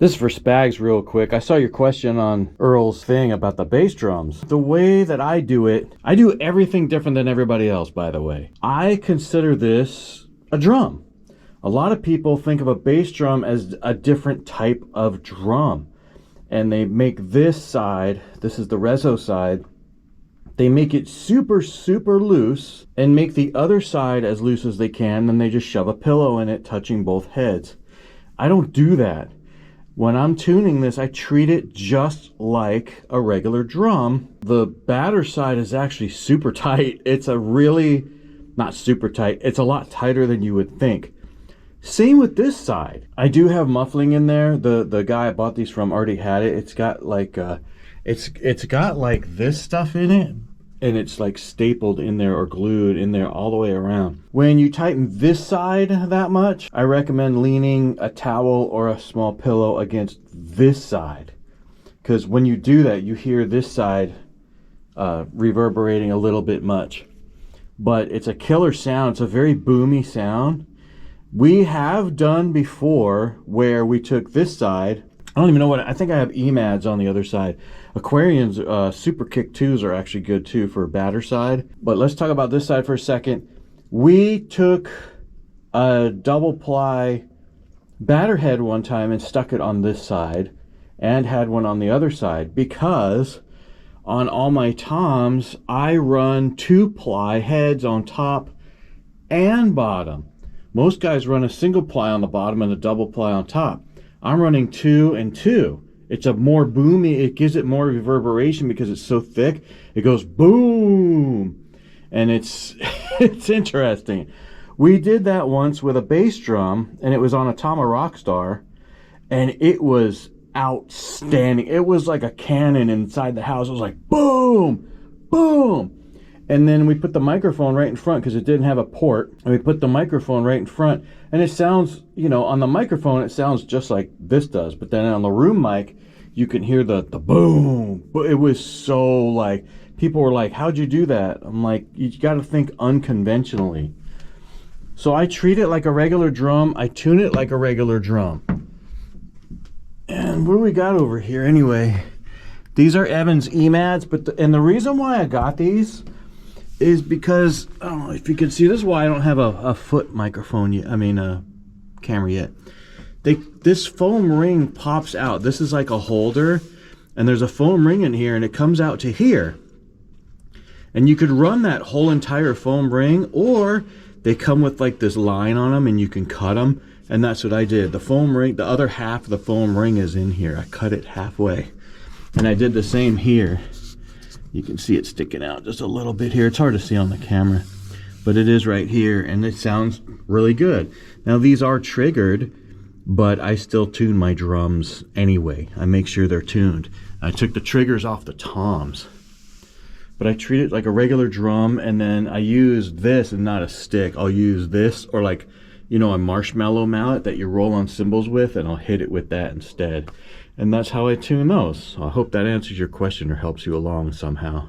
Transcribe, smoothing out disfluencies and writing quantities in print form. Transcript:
This is for Spags real quick. I saw your question on Earl's thing about the bass drums. The way that I do it, I do everything different than everybody else, by the way. I consider this a drum. A lot of people think of a bass drum as a different type of drum. And they make this side, this is the Rezo side, they make it super, super loose and make the other side as loose as they can. Then they just shove a pillow in it, touching both heads. I don't do that. When I'm tuning this, I treat it just like a regular drum. The batter side is actually super tight. It's a really, not super tight, it's a lot tighter than you would think. Same with this side. I do have muffling in there. The guy I bought these from already had it. It's got like it's got like this stuff in it, and it's like stapled in there or glued in there all the way around. When you tighten this side that much, I recommend leaning a towel or a small pillow against this side, because when you do that, you hear this side reverberating a little bit much. But it's a killer sound. It's a very boomy sound. We have done before where we took this side. I don't even know what, I think I have EMADs on the other side. Aquarian's Super Kick 2s are actually good too for batter side. But let's talk about this side for a second. We took a double ply batter head one time and stuck it on this side and had one on the other side, because on all my toms, I run 2-ply heads on top and bottom. Most guys run a single ply on the bottom and a double ply on top. I'm running 2 and 2. It's a more boomy, it gives it more reverberation because it's so thick. It goes boom. And it's it's interesting. We did that once with a bass drum, and it was on a Tama Rockstar, and it was outstanding. It was like a cannon inside the house. It was like boom, boom. And then we put the microphone right in front because it didn't have a port. And we put the microphone right in front. And it sounds, you know, on the microphone, it sounds just like this does. But then on the room mic, you can hear the boom. But it was so like, people were like, how'd you do that? I'm like, you got to think unconventionally. So I treat it like a regular drum. I tune it like a regular drum. And what do we got over here anyway? These are Evans EMADs. And the reason why I got these is because, I don't know if you can see, this is why I don't have a foot microphone yet, a camera yet. This foam ring pops out. This is like a holder, and there's a foam ring in here, and it comes out to here. And you could run that whole entire foam ring, or they come with like this line on them, and you can cut them, and that's what I did. The foam ring, the other half of the foam ring is in here. I cut it halfway, and I did the same here. You can see it sticking out just a little bit here. It's hard to see on the camera, but it is right here, and it sounds really good. Now these are triggered, but I still tune my drums anyway. I make sure they're tuned. I took the triggers off the toms, but I treat it like a regular drum, and then I use this and not a stick. I'll use this, or like, you know, a marshmallow mallet that you roll on cymbals with, and I'll hit it with that instead. And that's how I tune those. So I hope that answers your question or helps you along somehow.